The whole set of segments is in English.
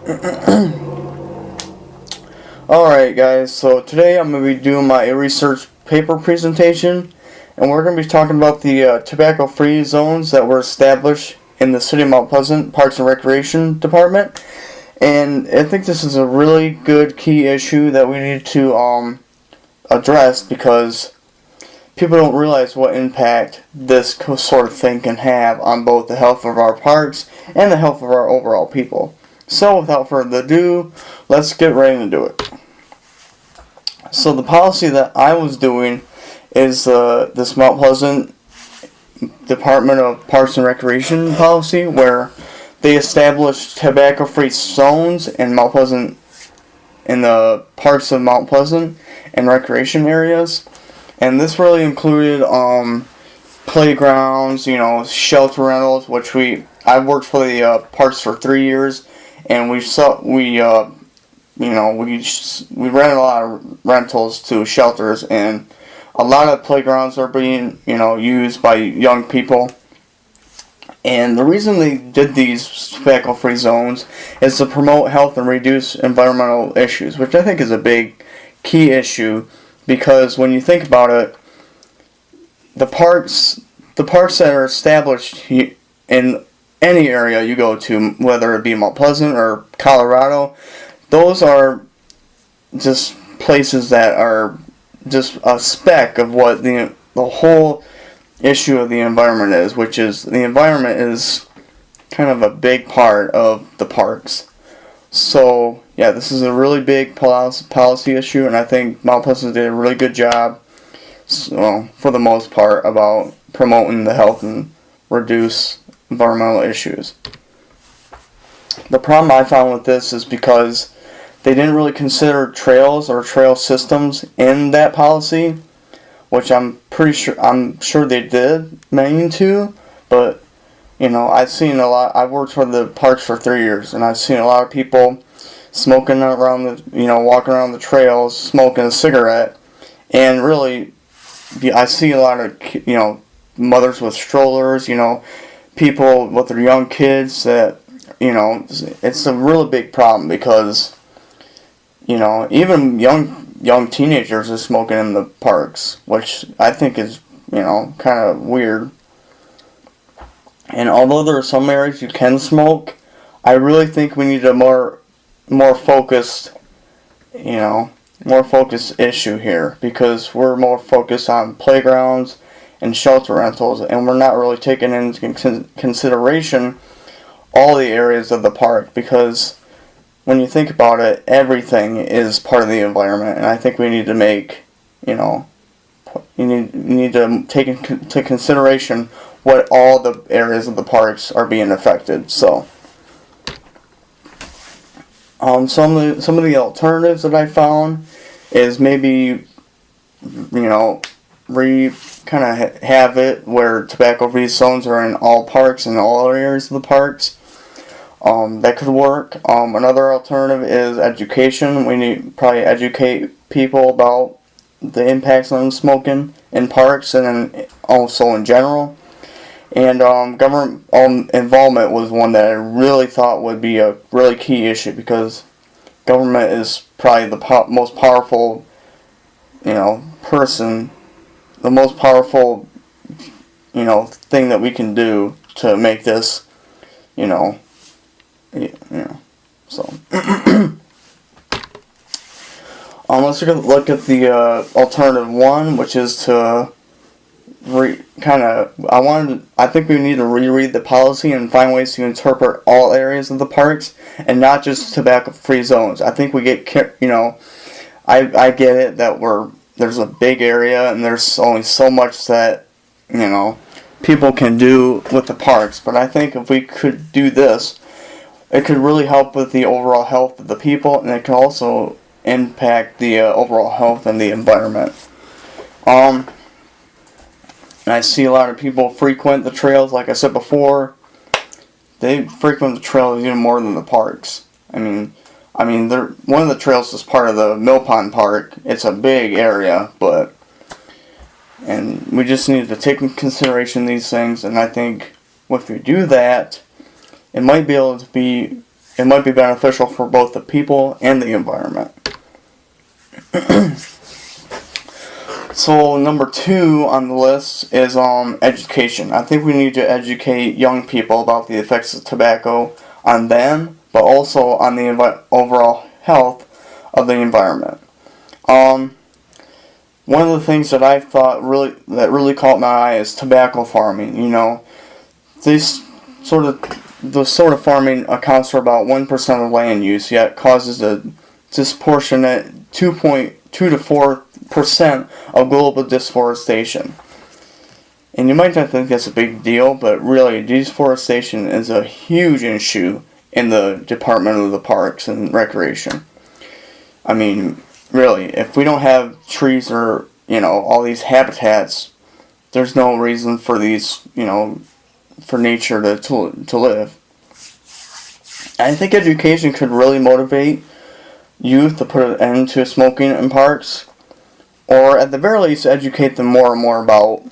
Alright guys, so today I'm going to be doing my research paper presentation, and we're going to be talking about the tobacco-free zones that were established in the City of Mount Pleasant Parks and Recreation Department. And I think this is a really good key issue that we need to address, because people don't realize what impact this sort of thing can have on both the health of our parks and the health of our overall people. So without further ado, let's get ready to do it. So the policy that I was doing is this Mount Pleasant Department of Parks and Recreation policy, where they established tobacco-free zones in Mount Pleasant, in the parks of Mount Pleasant and recreation areas. And this really included playgrounds, shelter rentals, which I've worked for the parks for 3 years, and we rented a lot of rentals to shelters, and a lot of playgrounds are being used by young people. And the reason they did these tobacco-free zones is to promote health and reduce environmental issues, which I think is a big key issue, because when you think about it, the parks that are established in any area you go to, whether it be Mount Pleasant or Colorado, those are just places that are just a speck of what the whole issue of the environment is, which is the environment is kind of a big part of the parks. So yeah, this is a really big policy issue, and I think Mount Pleasant did a really good job, for the most part, about promoting the health and reduce environmental issues. The problem I found with this is because they didn't really consider trails or trail systems in that policy, which I'm sure they did mean to, but I've seen a lot. I've worked for the parks for 3 years, and I've seen a lot of people smoking around walking around the trails, smoking a cigarette, and really, I see a lot of mothers with strollers, people with their young kids that it's a really big problem, because even young teenagers are smoking in the parks, which I think is kind of weird. And although there are some areas you can smoke, I really think we need a more focused issue here, because we're more focused on playgrounds and shelter rentals, and we're not really taking into consideration all the areas of the park, because when you think about it, everything is part of the environment, and I think we need to make, you need to take into consideration what all the areas of the parks are being affected. So, some of the alternatives that I found is maybe, kind of have it where tobacco-free zones are in all parks and all areas of the parks. That could work. Another alternative is education. We need to probably educate people about the impacts on smoking in parks and also in general. And government involvement was one that I really thought would be a really key issue, because government is probably the most powerful, the most powerful, thing that we can do to make this, so. Let's look at the alternative one, which is to I think we need to reread the policy and find ways to interpret all areas of the parks and not just tobacco-free zones. I think we get, I get it that there's a big area and there's only so much that, people can do with the parks. But I think if we could do this, it could really help with the overall health of the people, and it can also impact the overall health and the environment. And I see a lot of people frequent the trails. Like I said before, they frequent the trails even more than the parks. I mean, one of the trails is part of the Mill Pond Park. It's a big area, and we just need to take into consideration these things. And I think if we do that, it might be able to be it might be beneficial for both the people and the environment. So number 2 on the list is education. I think we need to educate young people about the effects of tobacco on them, but also on the overall health of the environment. One of the things that I thought really caught my eye is tobacco farming. You know, the sort of farming accounts for about 1% of land use, yet causes a disproportionate 2.2 to 4% of global deforestation. And you might not think that's a big deal, but really, deforestation is a huge issue in the Department of the Parks and Recreation. I mean, really, if we don't have trees or, all these habitats, there's no reason for these, for nature to live. I think education could really motivate youth to put an end to smoking in parks, or at the very least educate them more and more about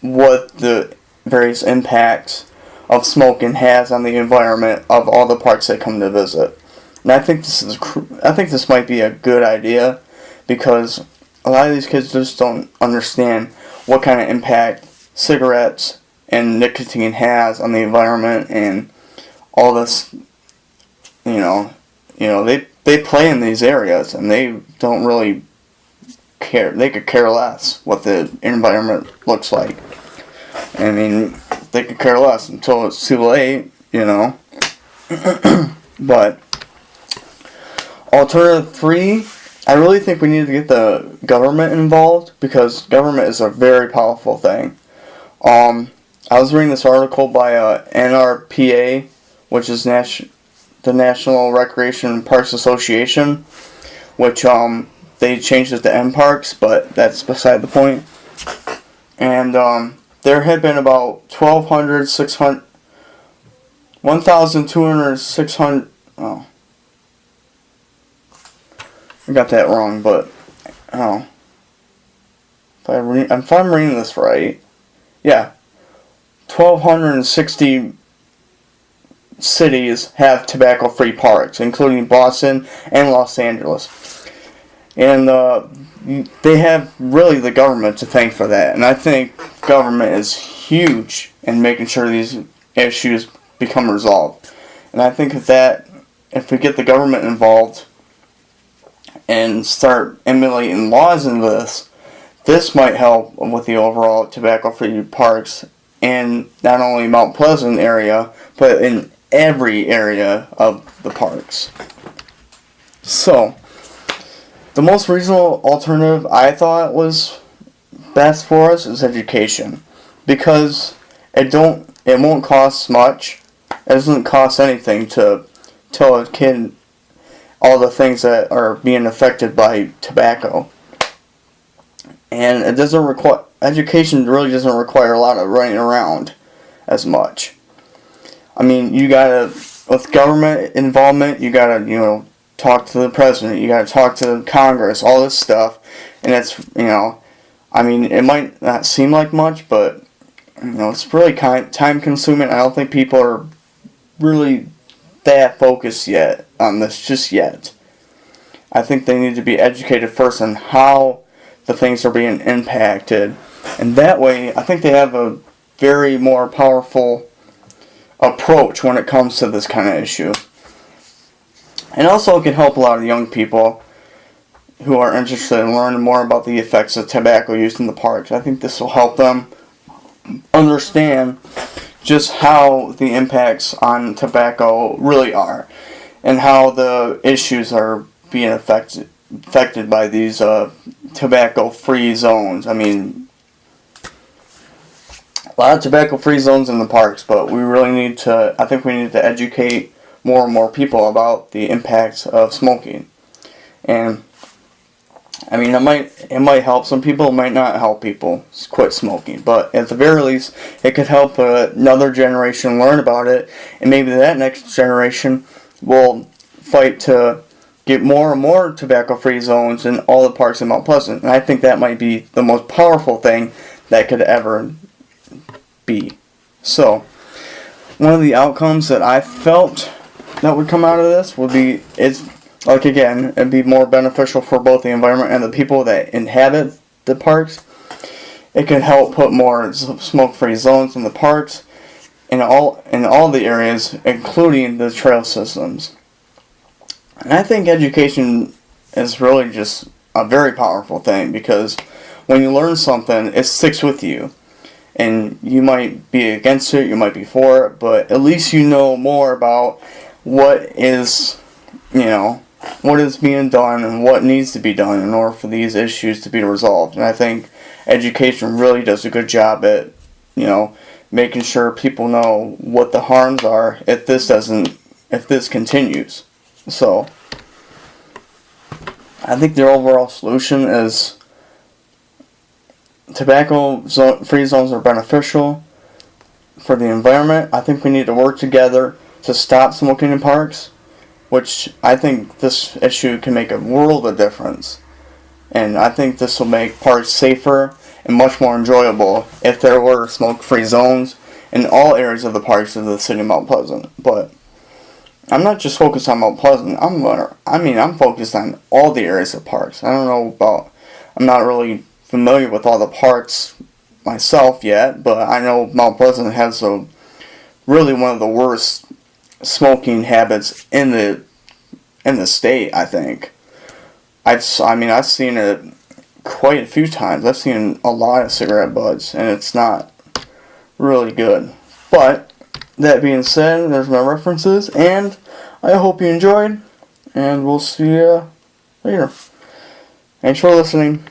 what the various impacts of smoking has on the environment of all the parks they come to visit. And I think this might be a good idea, because a lot of these kids just don't understand what kind of impact cigarettes and nicotine has on the environment and all this. They play in these areas and they don't really care. They could care less what the environment looks like. I mean, they could care less until it's too late, But alternative 3, I really think we need to get the government involved, because government is a very powerful thing. I was reading this article by NRPA, which is the National Recreation and Parks Association, which they changed it to NParks, but that's beside the point. And there had been about 1,200, oh, I got that wrong, but if I'm reading this right, yeah, 1,260 cities have tobacco-free parks, including Boston and Los Angeles. And they have really the government to thank for that. And I think government is huge in making sure these issues become resolved. And I think if we get the government involved and start emulating laws in this might help with the overall tobacco-free parks in not only Mount Pleasant area, but in every area of the parks. So, the most reasonable alternative I thought was best for us is education, because it won't cost much. It doesn't cost anything to tell a kid all the things that are being affected by tobacco. And education really doesn't require a lot of running around as much. I mean, with government involvement, you gotta, talk to the president, you gotta talk to Congress, all this stuff, and it's, it might not seem like much, but, it's really time consuming. I don't think people are really that focused yet on this just yet. I think they need to be educated first on how the things are being impacted, and that way, I think they have a very more powerful approach when it comes to this kind of issue. And also it can help a lot of young people who are interested in learning more about the effects of tobacco use in the parks. I think this will help them understand just how the impacts on tobacco really are, and how the issues are being affected by these tobacco-free zones. I mean, a lot of tobacco-free zones in the parks, but I think we need to educate more and more people about the impacts of smoking. And, it might help some people, it might not help people quit smoking, but at the very least, it could help another generation learn about it, and maybe that next generation will fight to get more and more tobacco-free zones in all the parks in Mount Pleasant. And I think that might be the most powerful thing that could ever be. So, one of the outcomes that I felt that would come out of this would be, it's like, again, it'd be more beneficial for both the environment and the people that inhabit the parks. It could help put more smoke-free zones in the parks, in all the areas, including the trail systems. And I think education is really just a very powerful thing, because when you learn something, it sticks with you. And you might be against it, you might be for it, but at least you know more about what is being done and what needs to be done in order for these issues to be resolved. And I think education really does a good job at, making sure people know what the harms are if this continues. So, I think the overall solution is tobacco-free zones are beneficial for the environment. I think we need to work together to stop smoking in parks, which I think this issue can make a world of difference. And I think this will make parks safer and much more enjoyable if there were smoke-free zones in all areas of the parks of the city of Mount Pleasant. But I'm not just focused on Mount Pleasant. I'm focused on all the areas of parks. I'm not really familiar with all the parks myself yet, but I know Mount Pleasant has really one of the worst smoking habits in the state, I think. I've seen it quite a few times. I've seen a lot of cigarette butts, and it's not really good. But that being said, there's my references, and I hope you enjoyed, and we'll see you later. Thanks for listening.